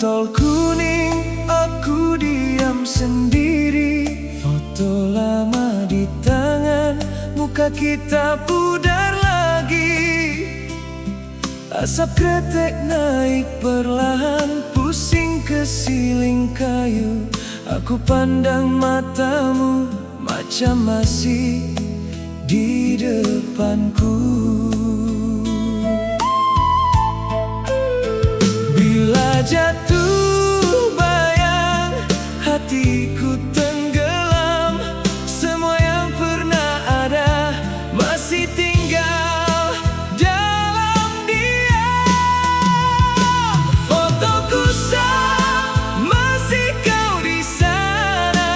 botol kuning, aku diam sendiri. Foto lama di tangan, muka kita pudar lagi. Asap kretek naik perlahan, pusing ke siling kayu. Aku pandang matamu, macam masih di depanku. Bila jatuh bayang, hatiku tenggelam. Semua yang pernah ada masih tinggal dalam diam. Fotoku sah, masih kau di sana.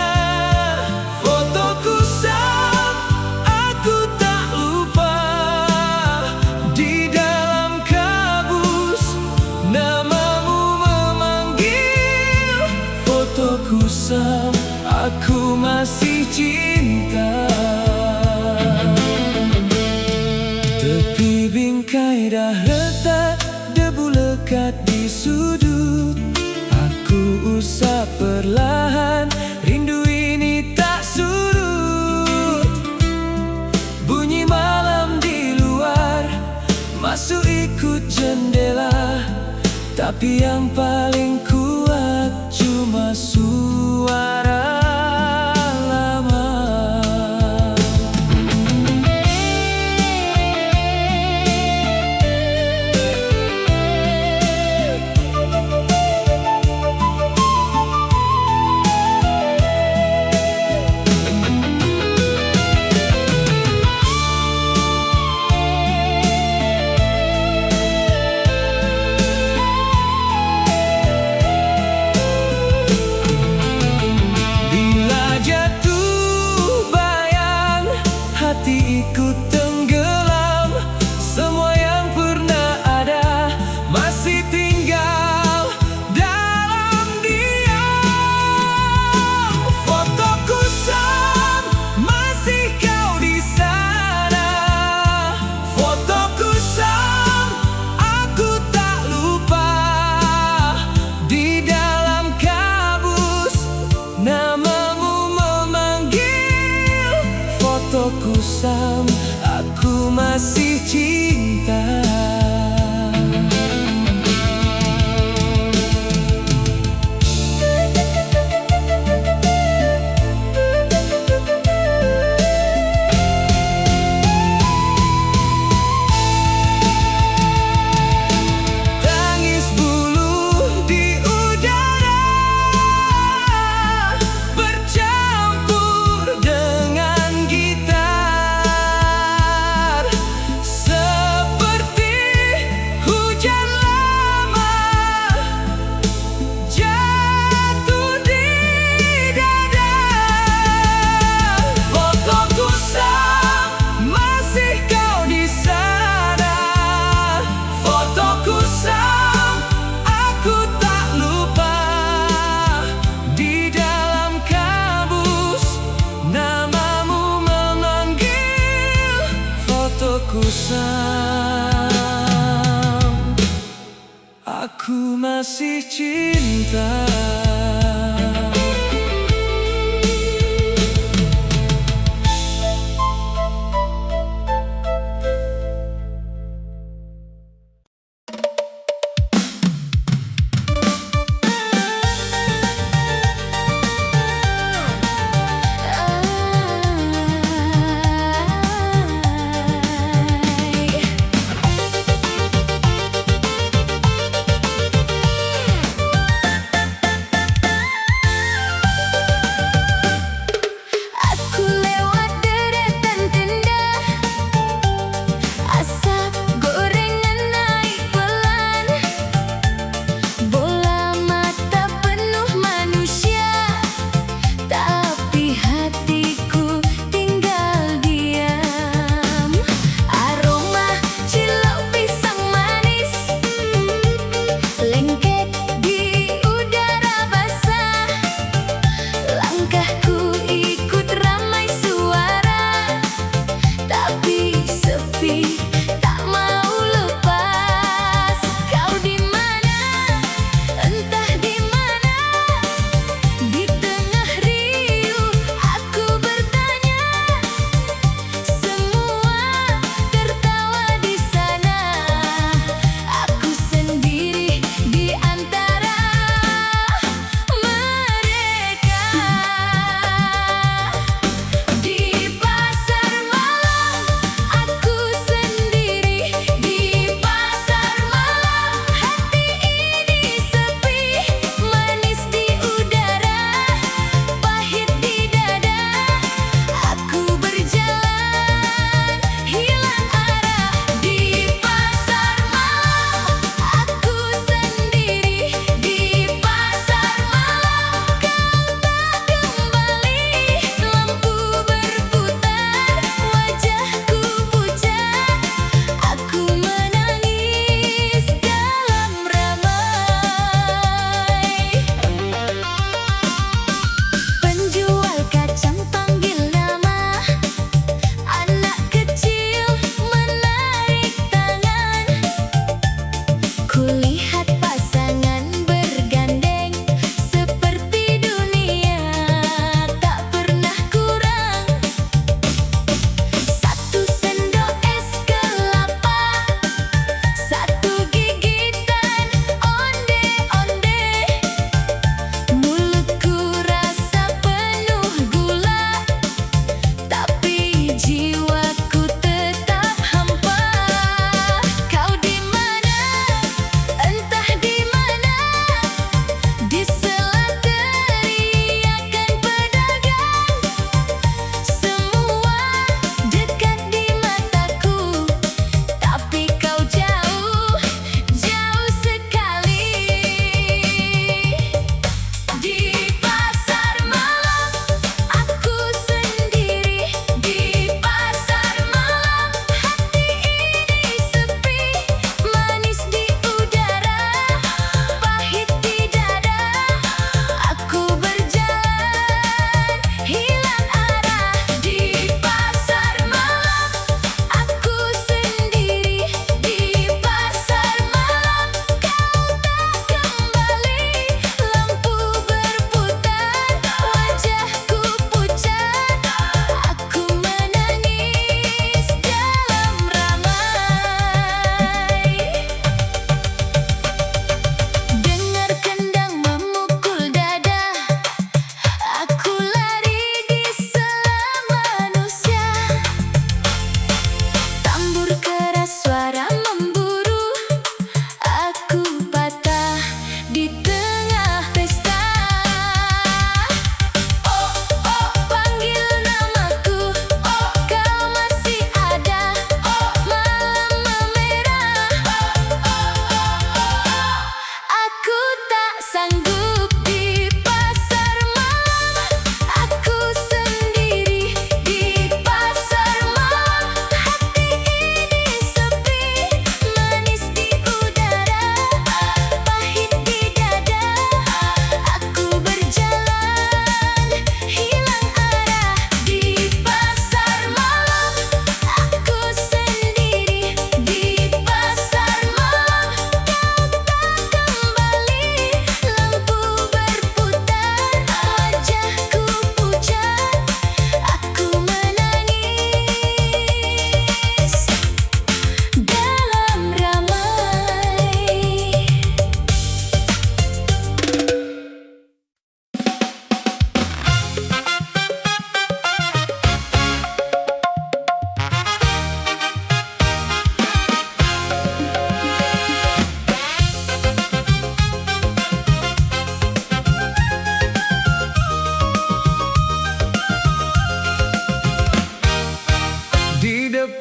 Fotoku sah, aku tak lupa. Di dalam kabus namamu memanggil. Fotoku sah, aku masih cinta. Tepi bingkai dah retak, debu lekat di sudut. Aku usap perlahan, rindu ini tak surut. Bunyi malam di luar, masuk ikut jendela. Tapi yang paling kuat cuma suara lama. Hati ikut tenggelam. Semua yang pernah ada masih tinggal dalam diam. Fotoku sah, masih kau di sana. Fotoku sah, aku tak lupa. Di dalam kabus namamu memanggil. Fotoku sah, aku masih cinta. Tangis bulu di udara, bercampur dengan gitar. Seperti hujan lama jatuh di dada. Fotoku sah, masih kau di sana. Fotoku sah, aku tak lupa. Di dalam kabus namamu memanggil. Fotoku sah, aku masih cinta.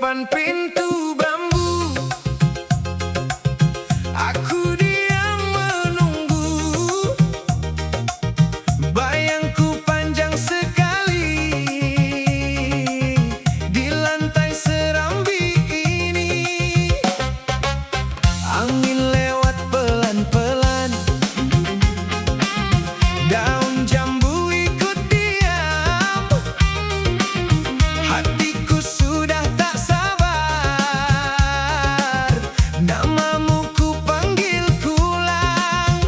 depan pintu bambu. Aku diam menunggu. Bayangku panjang sekali di lantai serambi ini. Angin lewat pelan-pelan, daun jambu ikut diam. Hatiku sudah tak sabar, namamu ku panggil pulang.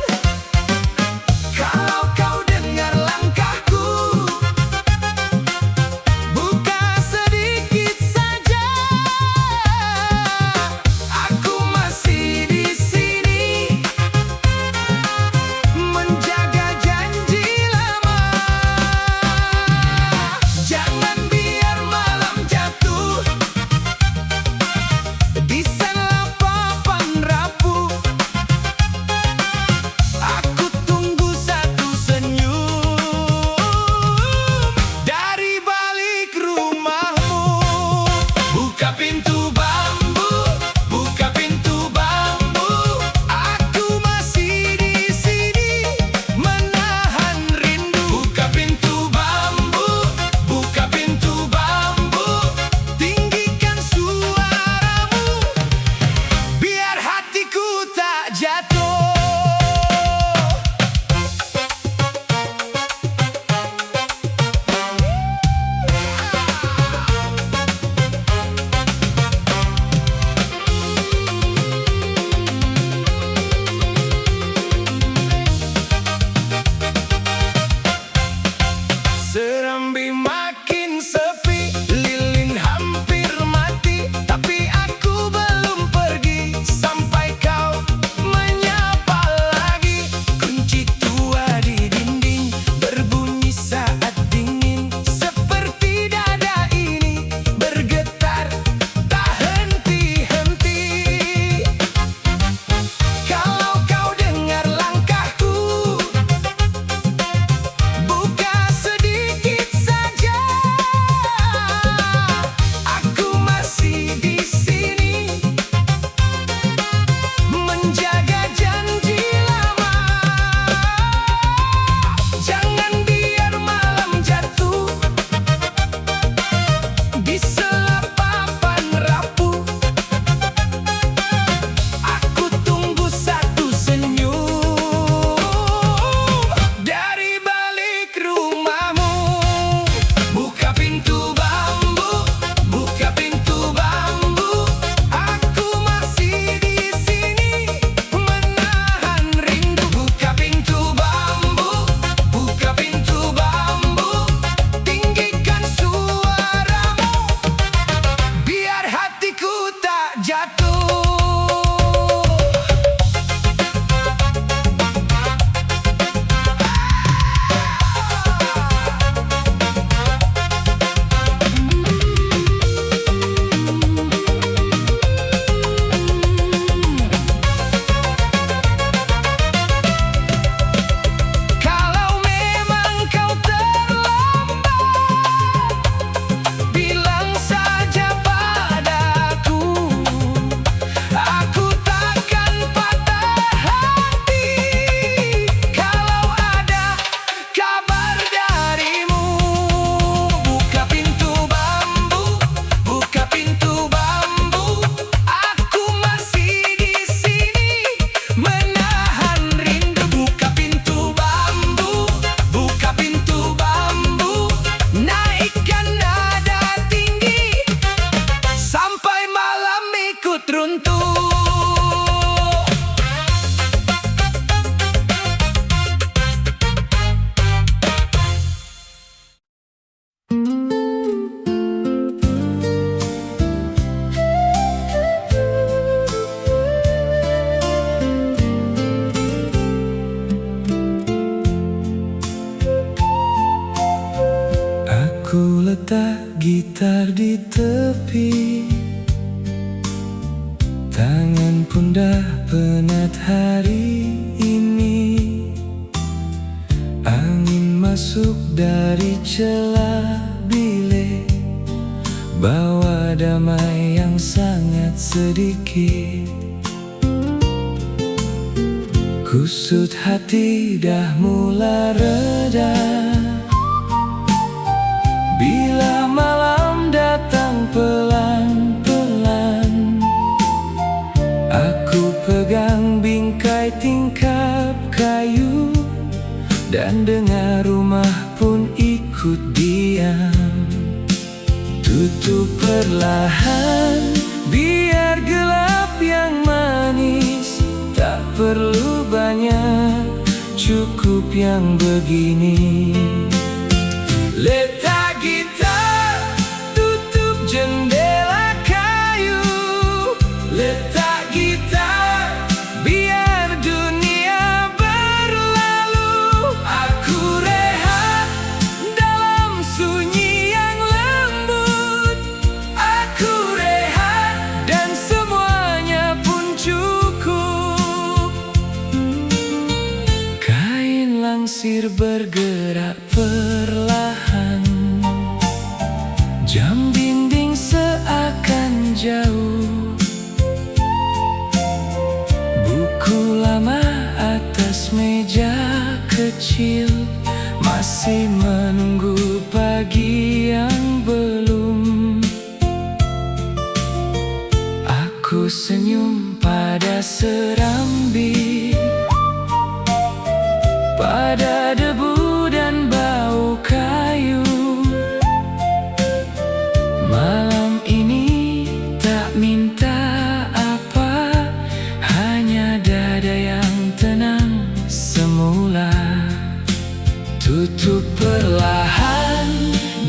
Kalau kau dengar langkahku, buka sedikit saja. Aku masih di sini, menjaga janji lama. Jangan biar malam jatuh di sana papan rapuh. Aku tunggu satu senyum dari balik rumahmu. Buka pintu bambu, buka pintu bambu. Aku masih di sini, menahan rindu. Buka pintu bambu, buka pintu bambu. Tinggikan suaramu, biar hatiku tak jatuh. Serambi makin sepi, lilin hampir mati, tapi aku belum pergi sampai kau menyapa lagi. Kunci tua di dinding berbunyi saat dingin, seperti dada ini bergetar tak henti-henti. Kalau kau dengar langkahku, buka sedikit saja. Aku masih di sini, menjaga janji lama. Jangan biar malam jatuh di sela papan rapuh. Aku tunggu satu senyum dari balik rumahmu. Buka pintu bambu, buka pintu bambu. Aku masih di sini, menahan rindu. Buka pintu bambu, buka pintu bambu. Tinggikan suaramu, biar hatiku tak jatuh. Kalau memang kau terlambat, bilang saja padaku. Aku takkan patah hati kalau ada kabar darimu. Buka pintu bambu, buka pintu bambu. Aku masih di sini, menahan rindu. Buka pintu bambu, buka pintu bambu. Naikkan nada tinggi sampai malam ikut runtuh. Aku letak gitar di tepi, tangan pun dah penat hari ini. Angin masuk dari celah bilik, bawa damai sedikit. Kusut hati dah mulai reda bila malam datang pelan-pelan. Aku pegang bingkai tingkap kayu dan dengar rumah pun ikut diam. Tutup perlahan biar gelap yang manis. Tak perlu banyak, cukup yang begini. Letak gitar, tutup jendela kayu. Letak gitar, biar dunia berlalu. Aku rehat dalam sunyi yang lembut. Aku rehat dan semuanya pun cukup. Kain langsir bergerak perlahan, jam dinding seakan jauh. Buku lama atas meja kecil masih menunggu pagi yang belum. Aku senyum pada serambi, pada debu dan bau kayu. Malam ini tak minta apa, hanya dada yang tenang semula. Tutup perlahan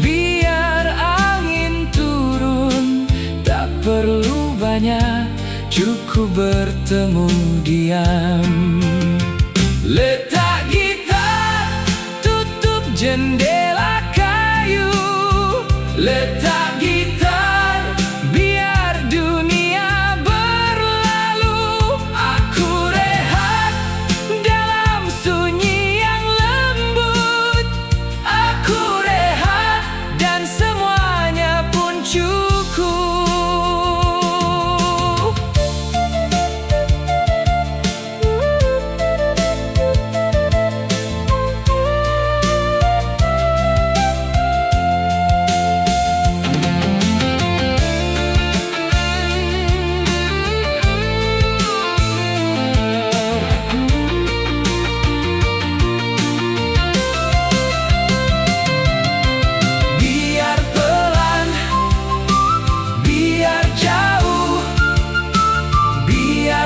biar angin turun. Tak perlu banyak, cukup bertemu diam. Letak gitar, tutup jendela kayu. Letak gitar, biar dunia berlalu. Aku rehat dalam sunyi yang lembut. Aku rehat dan semuanya pun cukup.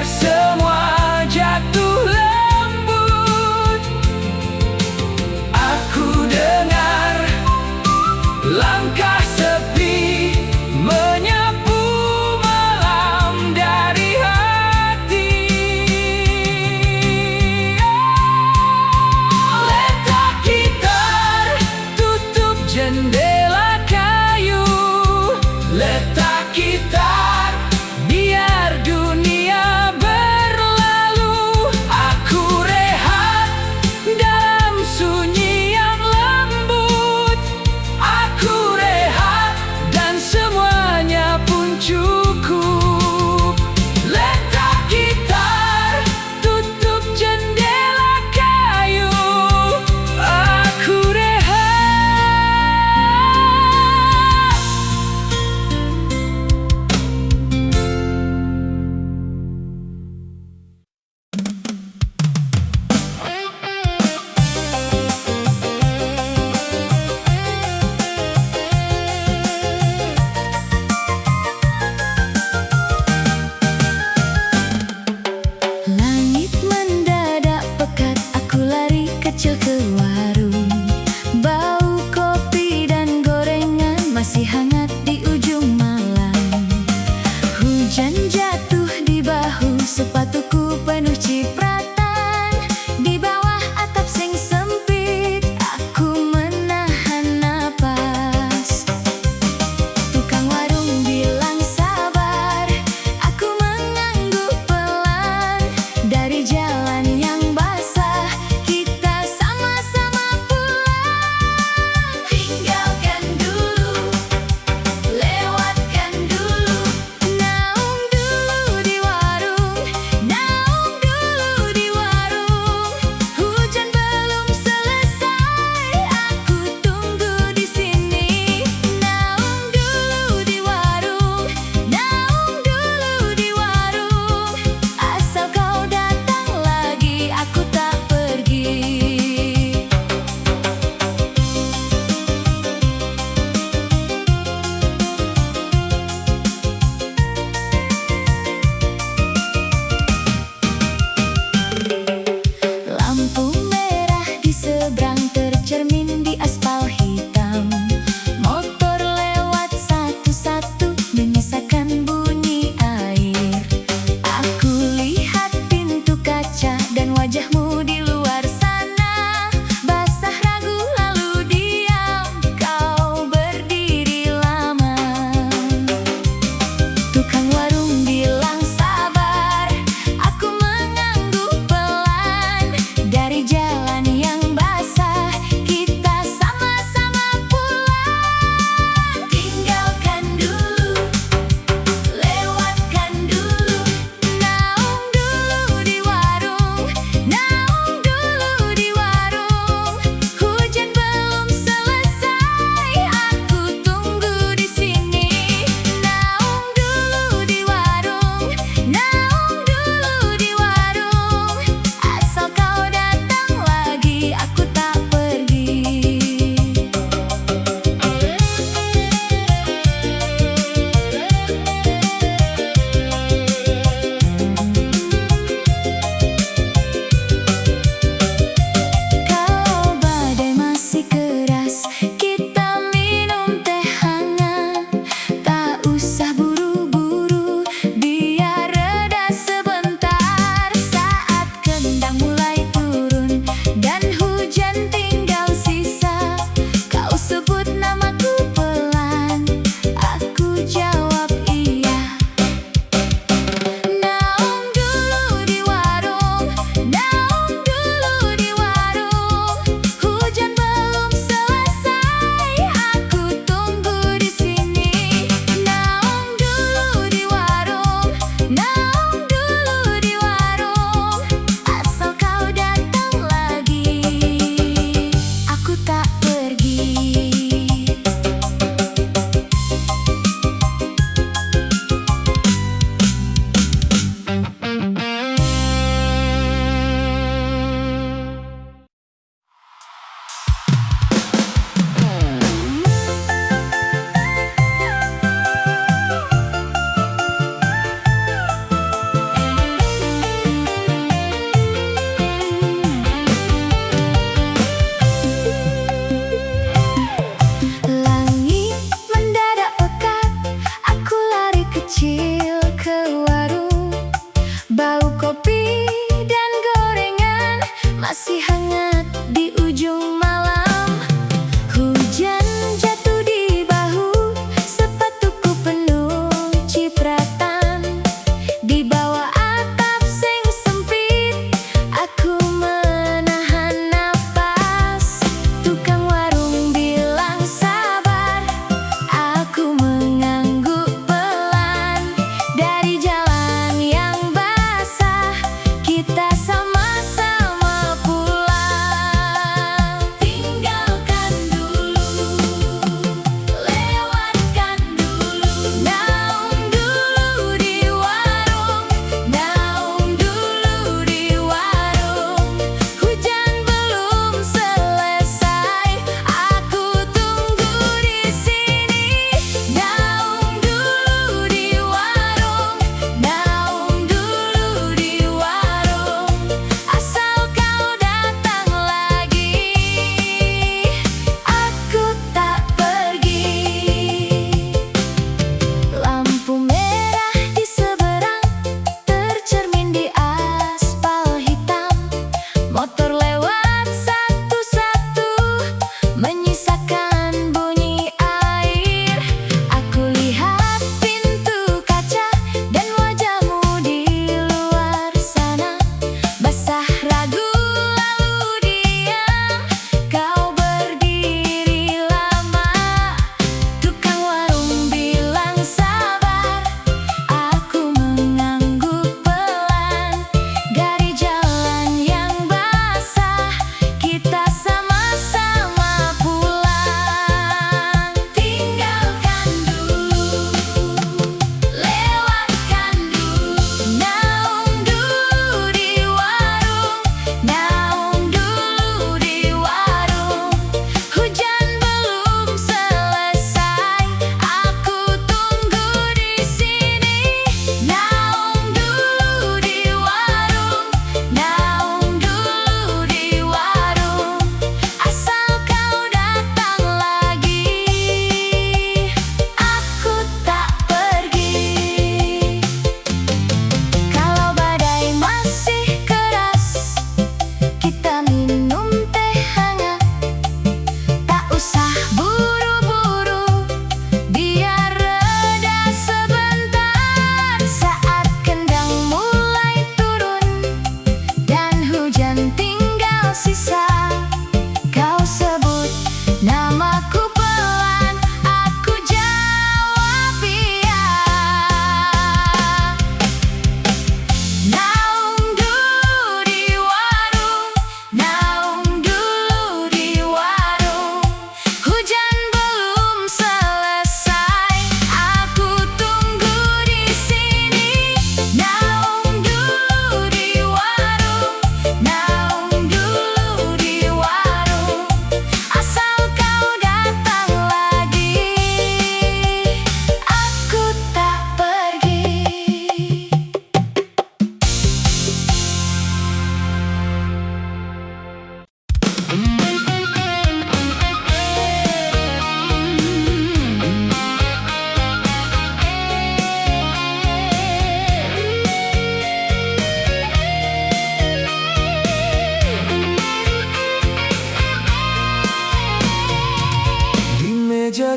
Semua jatuh lembut. Aku dengar langkah sepi menyapu malam dari hati. Letak gitar, tutup jendela kayu. Letak gitar, biar dunia berlalu. Aku rehat dalam sunyi yang lembut. Aku rehat dan semuanya pun cukup. Letak gitar, tutup jendela kayu. Aku rehat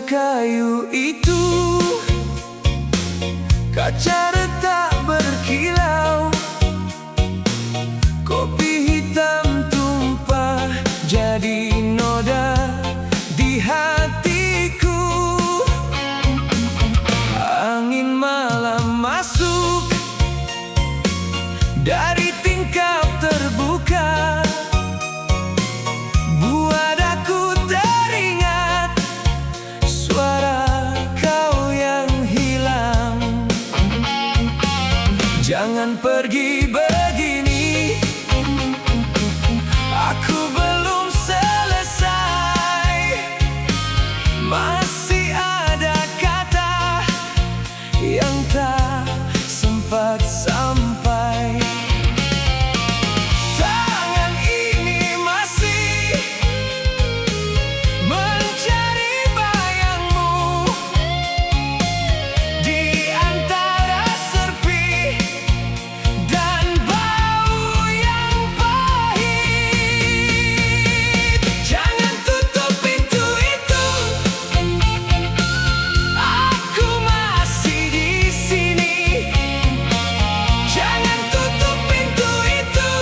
kayu itu, kaca retak berkilau, kopi hitam tumpah jadi noda di hatiku. Angin malam masuk dari tingkap terbuka, buat aku teringat suara kau yang hilang. Jangan pergi begini, aku belum selesai. Masih ada kata yang tak sempat sampai. Tangan ini masih mencari bayangmu di antara serpi dan bau yang pahit. Jangan tutup pintu itu, aku masih di sini. Jangan tutup pintu itu,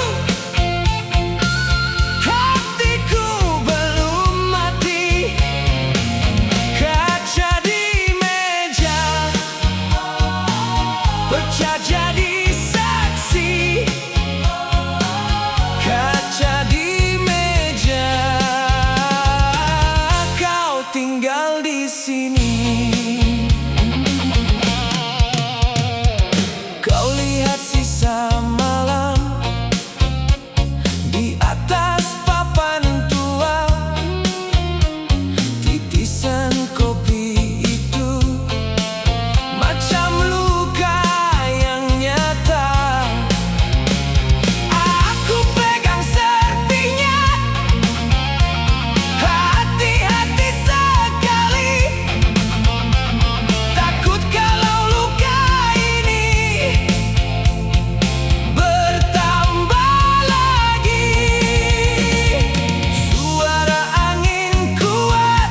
hatiku belum mati. Kaca di meja pecah jadi saksi. Kaca di meja, kau tinggal di sini. Kau lihat sisa malam di atas papan tua, titisan kopi itu macam luka yang nyata. Aku pegang serpinya, hati-hati sekali. Takut kalau luka ini bertambah lagi. Suara angin kuat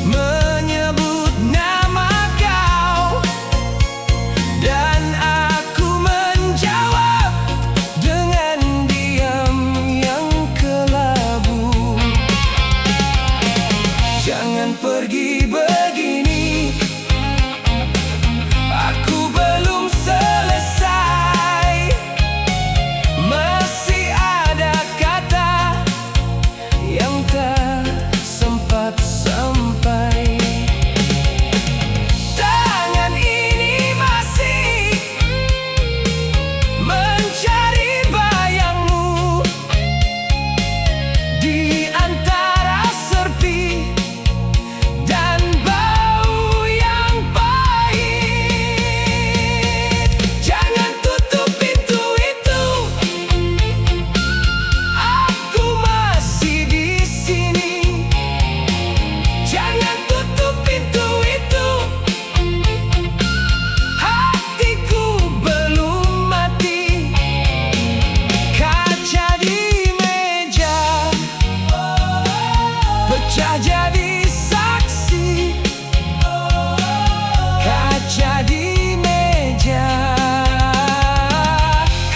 menyebut nama kau, dan aku menjawab dengan diam yang kelabu. Jangan pergi begini, aku belum selesai. Masih ada kata yang tak sempat sampai. Tangan ini masih mencari bayangmu di antara serpi dan bau yang pahit. Jangan tutup pintu itu, aku masih di sini. Jangan tutup pintu itu, hatiku belum mati. Kaca di meja pecah jadi saksi. Kaca di meja,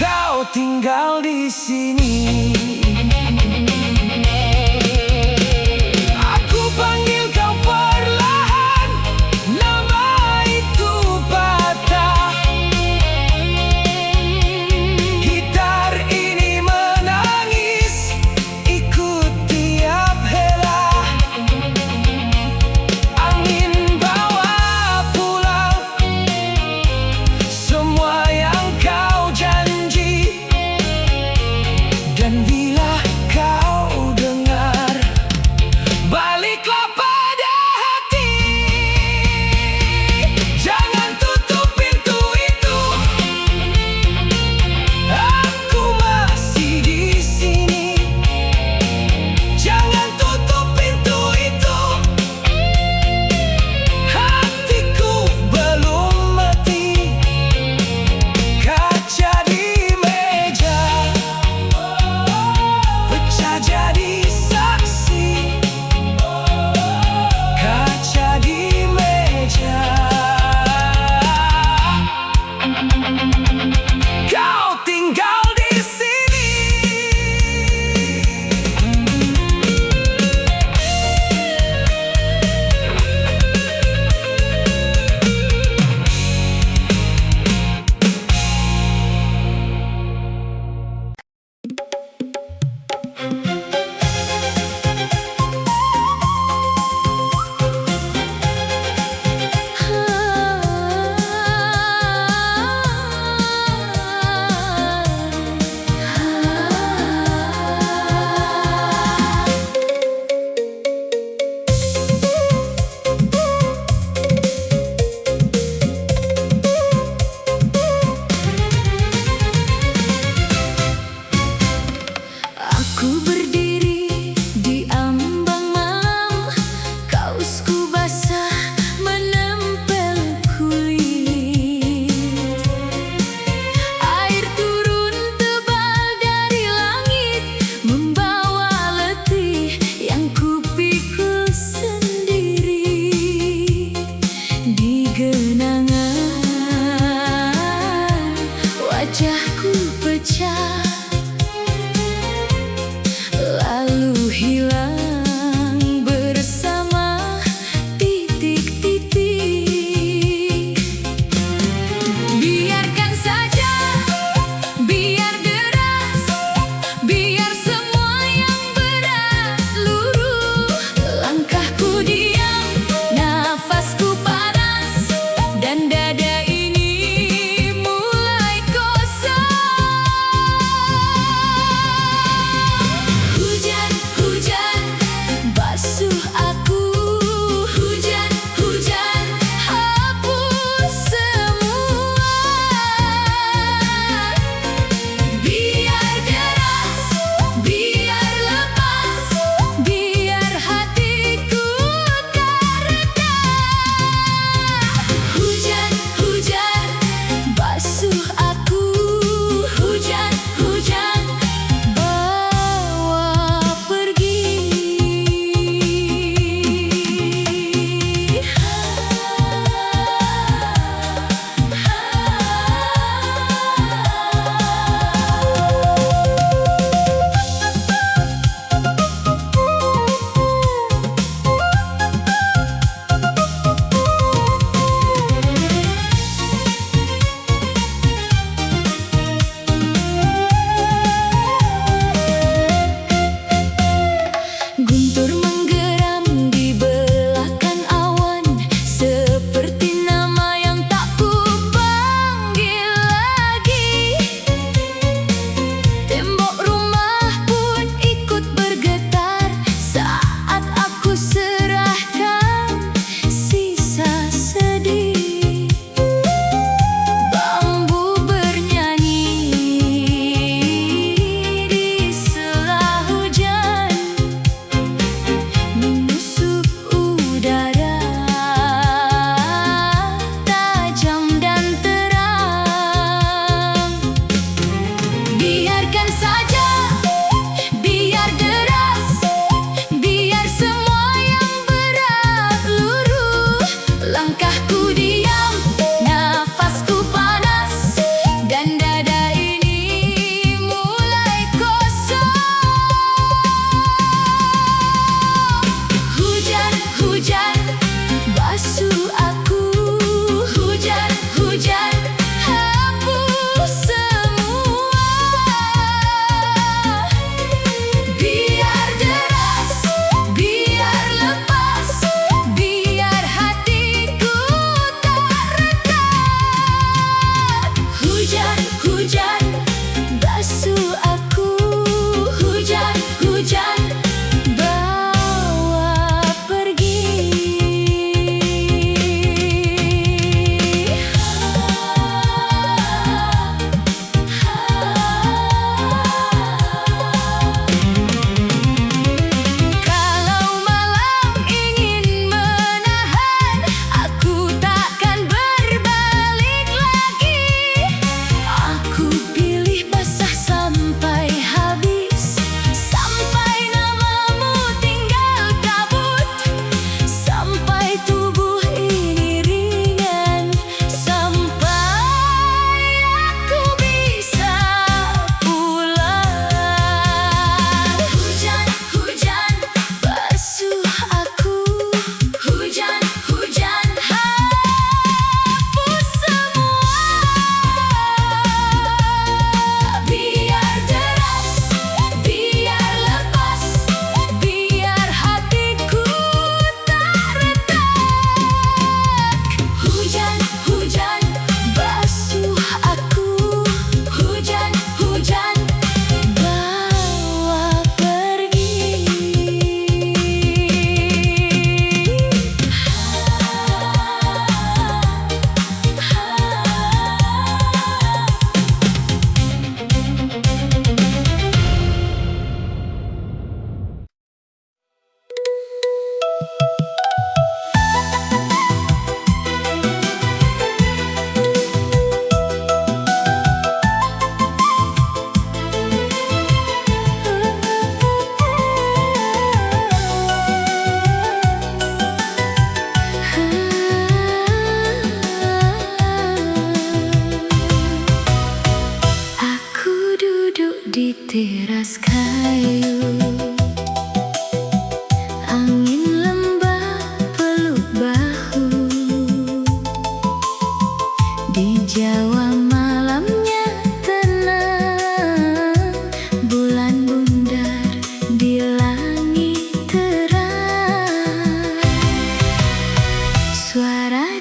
kau tinggal di sini. Aku panggil kau perlahan, nama itu patah. Gitar ini menangis ikut tiap hela. Angin bawa pulang semua yang kau janji.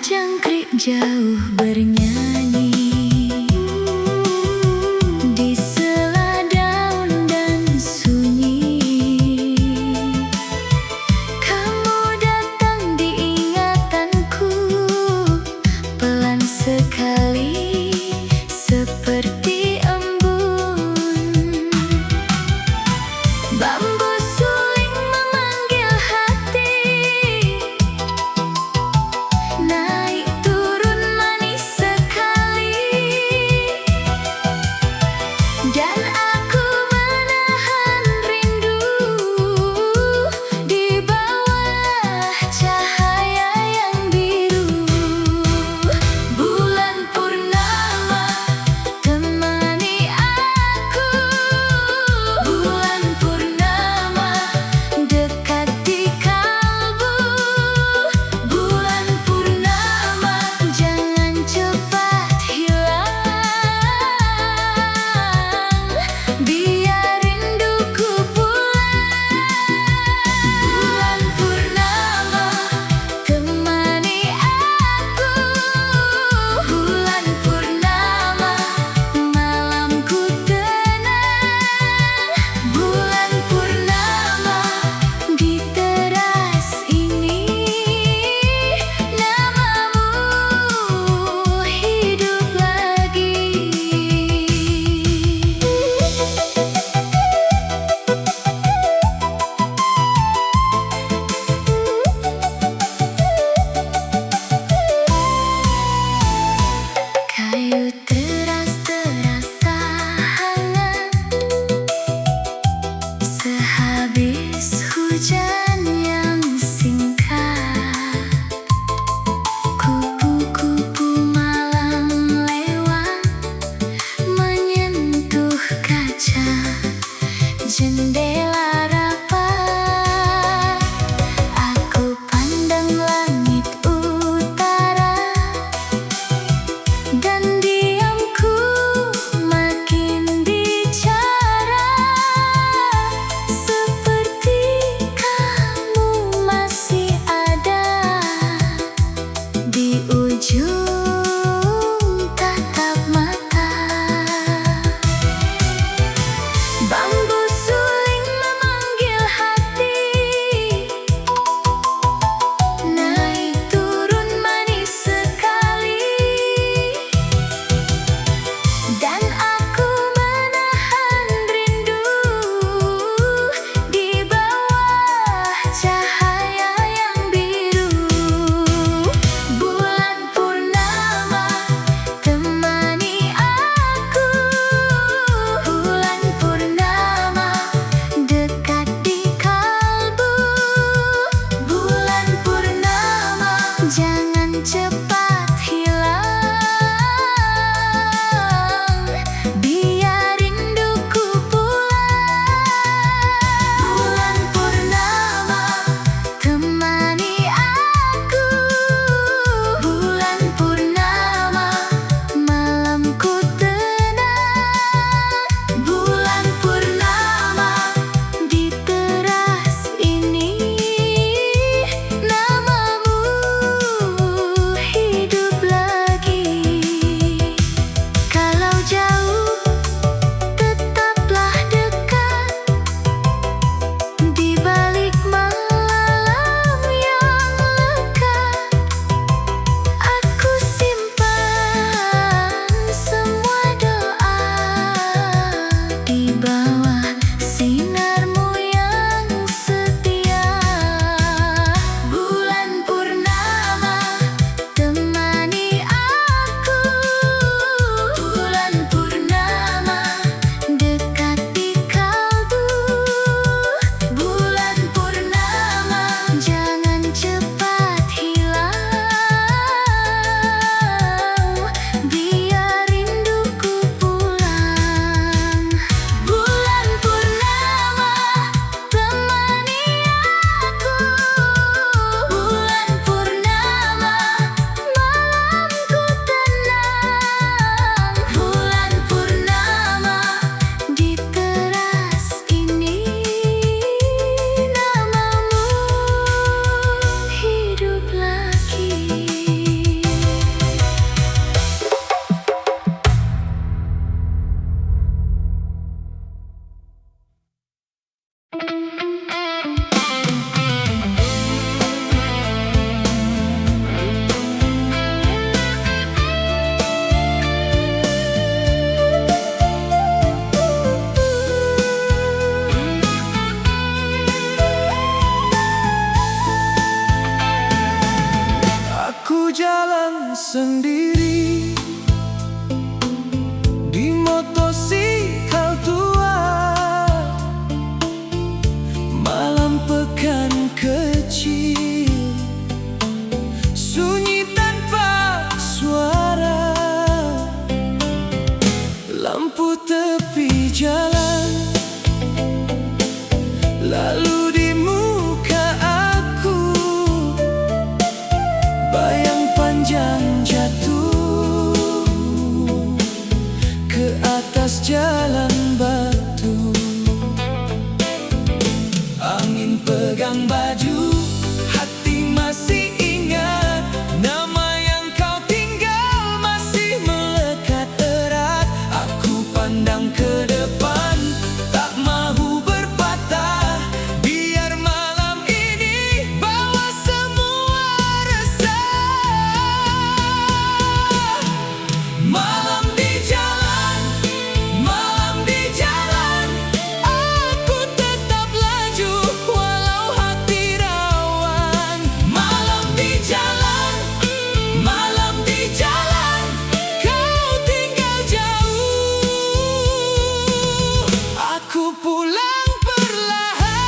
jangkrik jauh bernyanyi di sela daun dan sunyi. Kamu datang di ingatanku pelan sekali seperti embun. Bambu suling memanggil hati, naik turun manis sekali. jalan sendiri di motosikal tua. Malam pekan kecil, sunyi tanpa suara. Lampu tepi jalan, lalu di muka aku bayang panjang jatuh ke atas jalan batu. Angin pegang baju, hati masih ingat nama yang kau tinggal masih melekat erat. Aku pandang ke depan, tak mahu berpatah, biar malam ini bawa semua resah. Malam di jalan, malam di jalan, aku tetap laju walau hati rawan. Malam di jalan, malam di jalan, kau tinggal jauh. Aku pulang perlahan,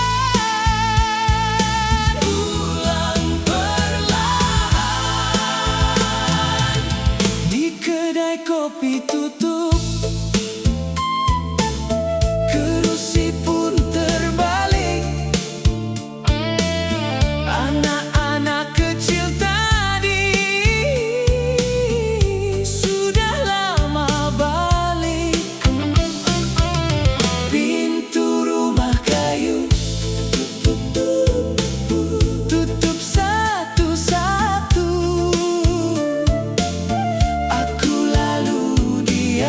pulang perlahan. Di kedai kopi tutup, kerusi pun terbalik. Anak-anak kecil tadi sudah lama balik. Pintu rumah kayu tutup satu-satu. Aku lalu diam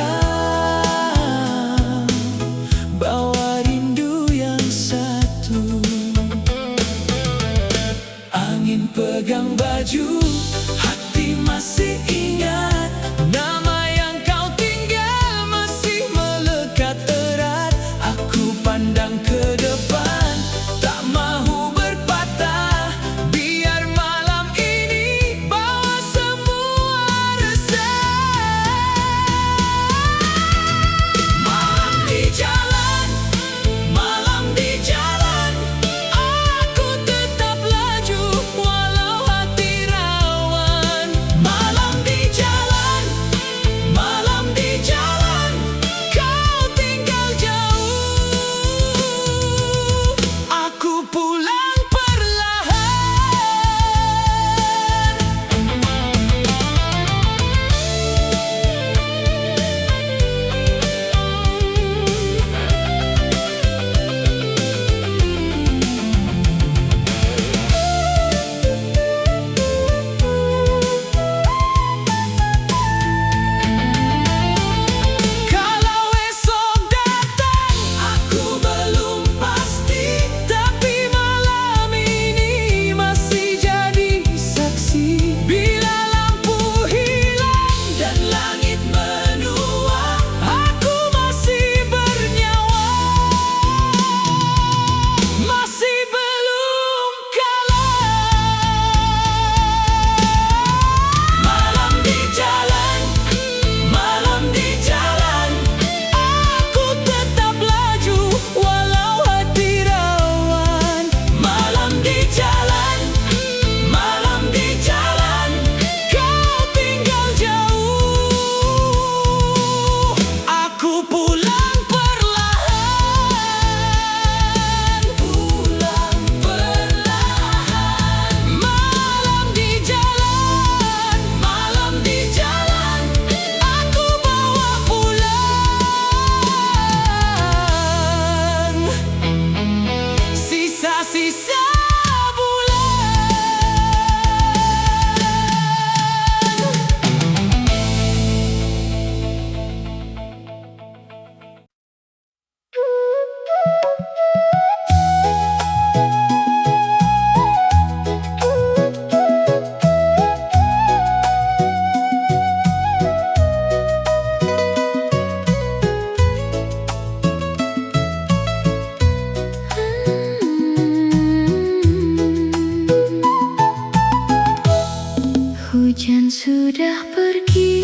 Hujan sudah pergi,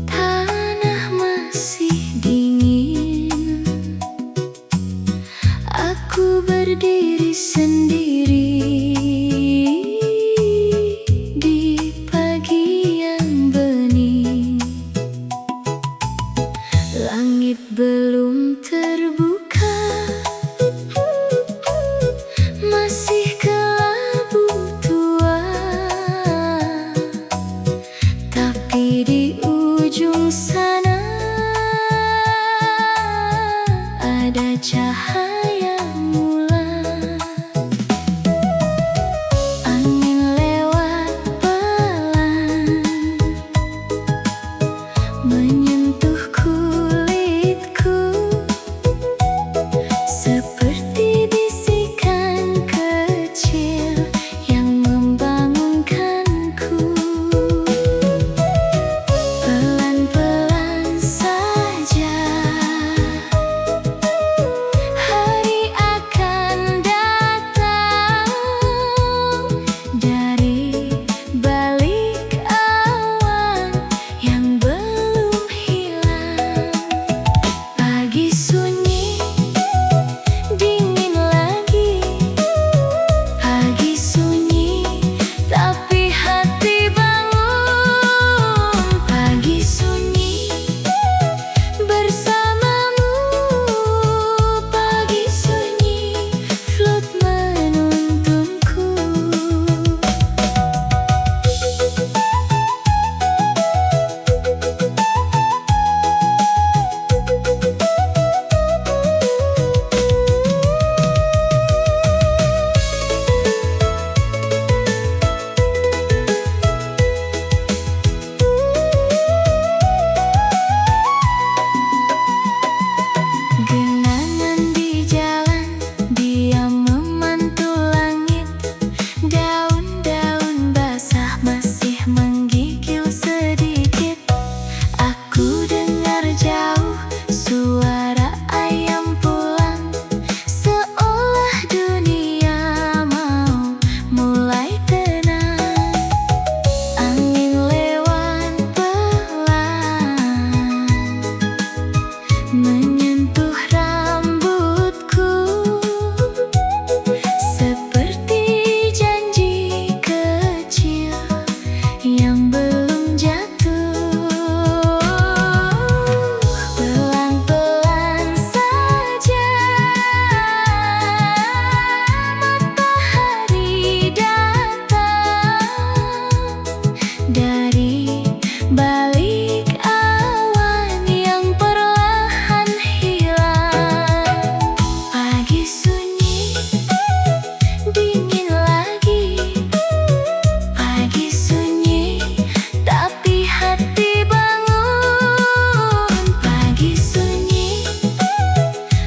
tanah masih dingin. Aku berdiri sendiri di pagi yang bening. Langit belum terbuka, masih kelabu tua. Tapi di ujung sana ada cahaya bulan. Angin lewat pelan, menyentuh kulitku seperti bisikan kecil yang membangunkanku. Pelan-pelan saja hari akan datang dari balik awan yang belum hilang. Pagi sunyi, dingin lagi. Pagi sunyi, tapi hati bangun. Pagi sunyi, bersamamu. Pagi sunyi, flute menuntunku. Genangan di jalan, diam memantul langit. Daun-daun basah masih menggigil sedikit. Aku dengar jauh suara ayam pulang, seolah dunia mau mulai tenang. Angin lewat pelan, menyentuh rambutku seperti janji kecil yang belum jatuh. Pelan-pelan saja matahari datang dari balik awan yang perlahan hilang. Pagi sunyi, dingin lagi. Pagi sunyi, tapi hati bangun. Pagi sunyi,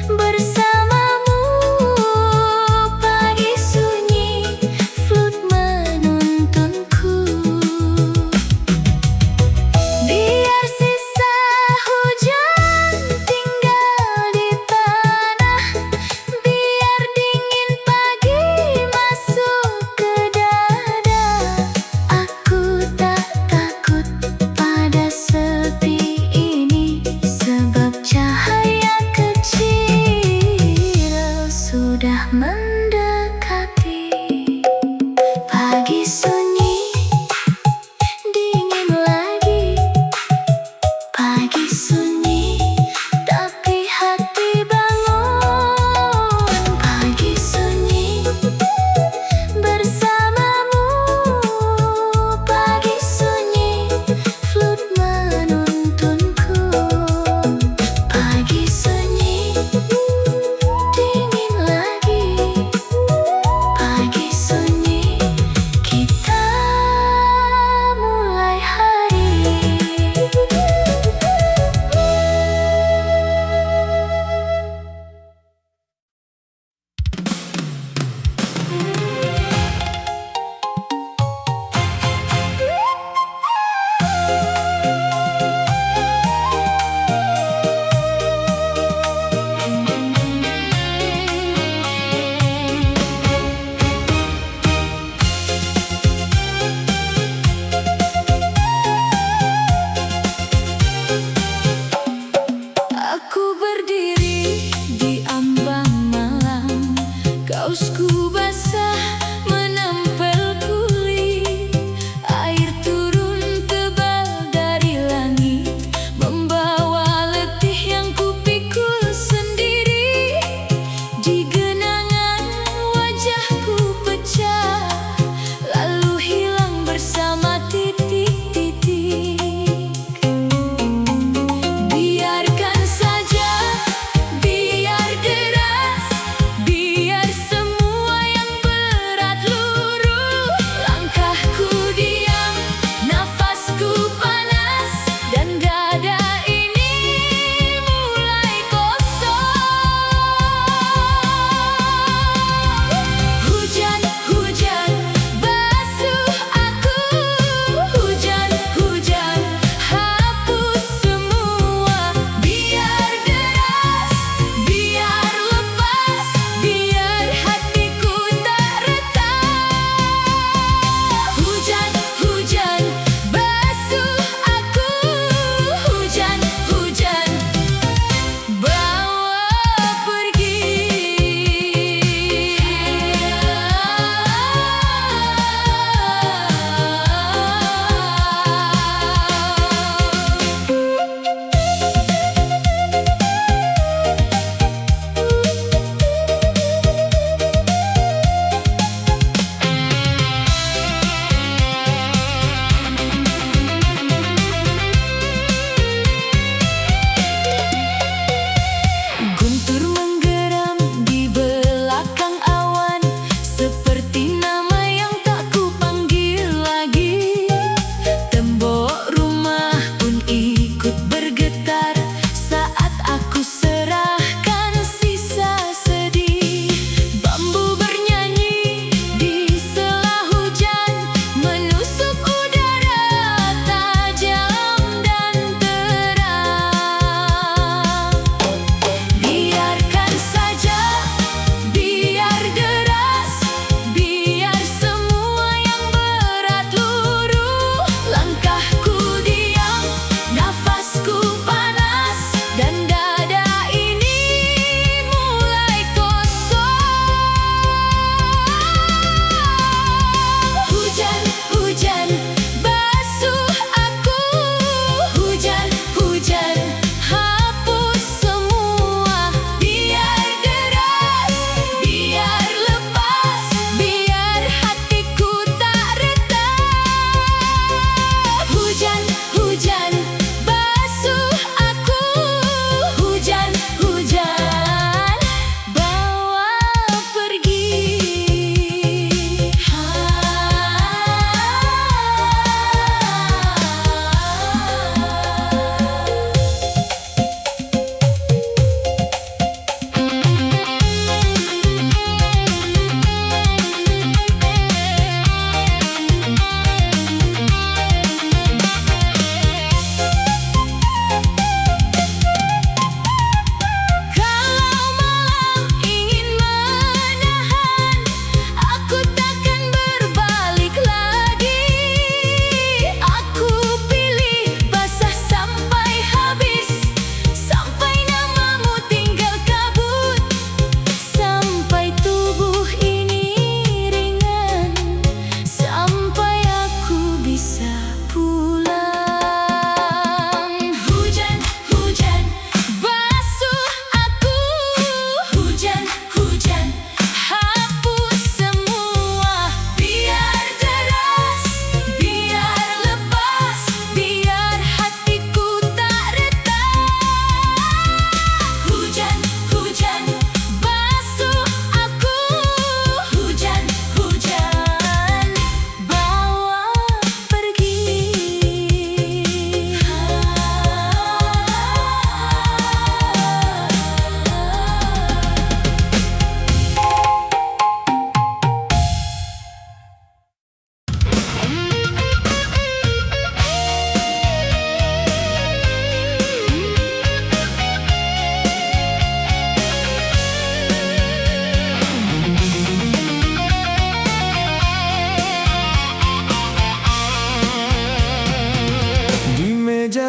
bersamamu. Pagi sunyi, flute menuntunku. Biar sisa hujan tinggal di tanah, biar dingin pagi masuk ke dada. Aku tak takut pada sepi ini, sebab cahaya kecil sudah mendekati. Pagi sunyi, dingin lagi. Pagi sunyi, tapi hati bangun. Pagi sunyi, bersamamu. Pagi sunyi, flute menuntunku. Pagi sunyi, dingin lagi. Pagi sunyi, kita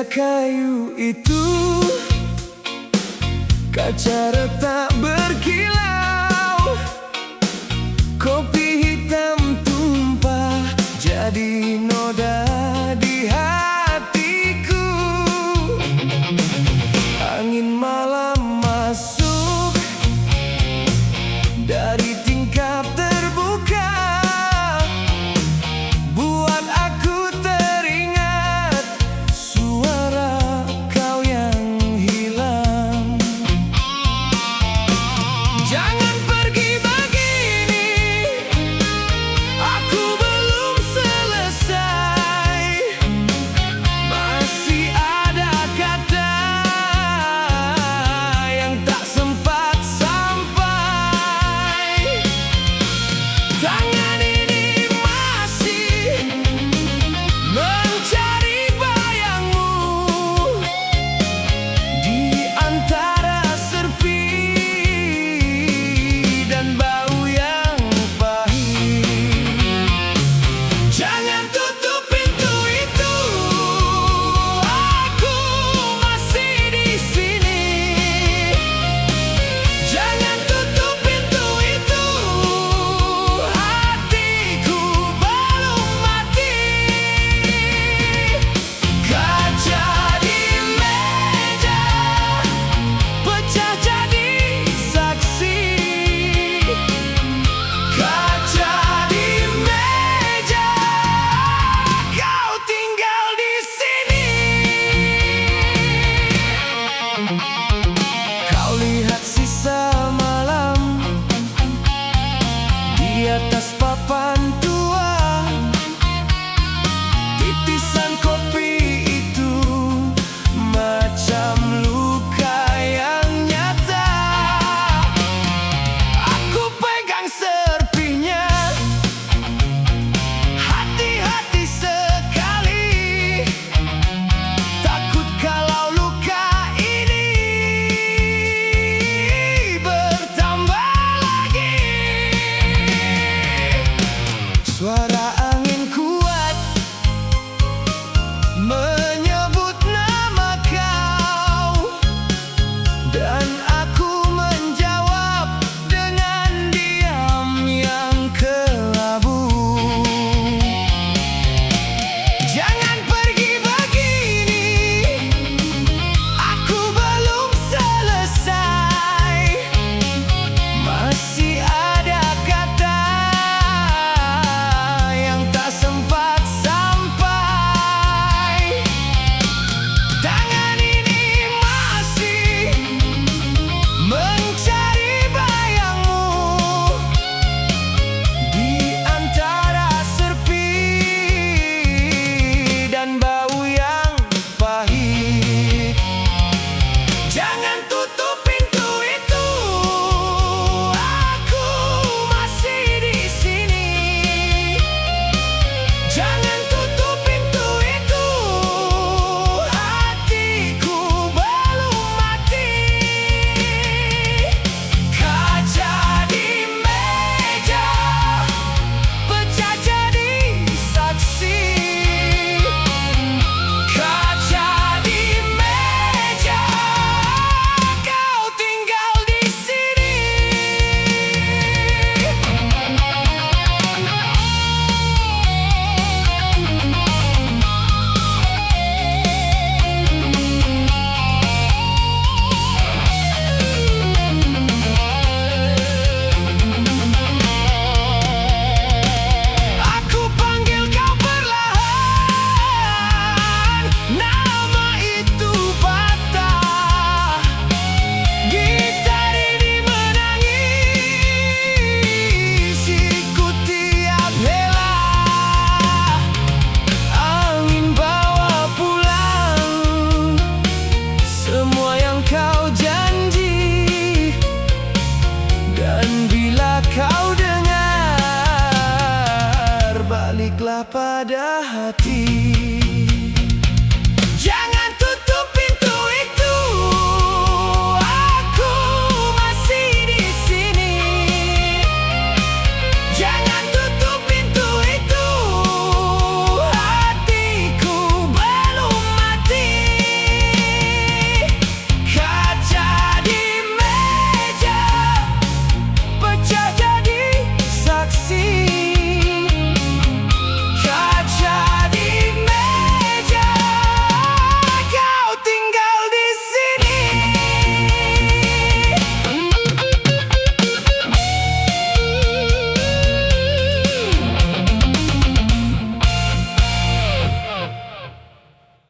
Meja kayu itu kaca retak berkilau, kopi hitam tumpah jadi noda di hatiku. Angin malam masuk dari tingkap terbuka, buat aku teringat suara kau yang hilang. Jangan pergi begini, aku belum selesai. Masih ada kata yang tak sempat sampai. Tangan ini masih mencari bayangmu di antara serpi dan bau yang pahit. Jangan tutup pintu itu, aku masih di sini. Jangan tutup pintu itu, hatiku belum mati. Kaca di meja pecah jadi saksi. Kaca di meja, kau tinggal di sini. Kau lihat sisa malam di atas papan tua, titisan kopi itu macam luka yang nyata. Aku pegang serpinya, hati-hati sekali, takut kalau luka ini bertambah lagi. Suara angin kuat menyebut nama kau, dan aku menjawab dengan diam yang kelabu. Jangan pergi begini, aku belum selesai. Masih ada kata yang tak sempat sampai. Tangan ini masih mencari bayangmu di antara serpi dan bau yang pahit. Jangan tutup pintu itu, aku masih di sini. Jangan tutup pintu itu, hatiku belum mati. Kaca di meja pecah jadi saksi. Kaca di meja, kau tinggal di sini. Aku panggil kau perlahan, nama itu patah. Gitar ini menangis, ikut tiap hela. Angin bawa pulang semua yang kau janji, dan bila kau dengar, baliklah pada hati.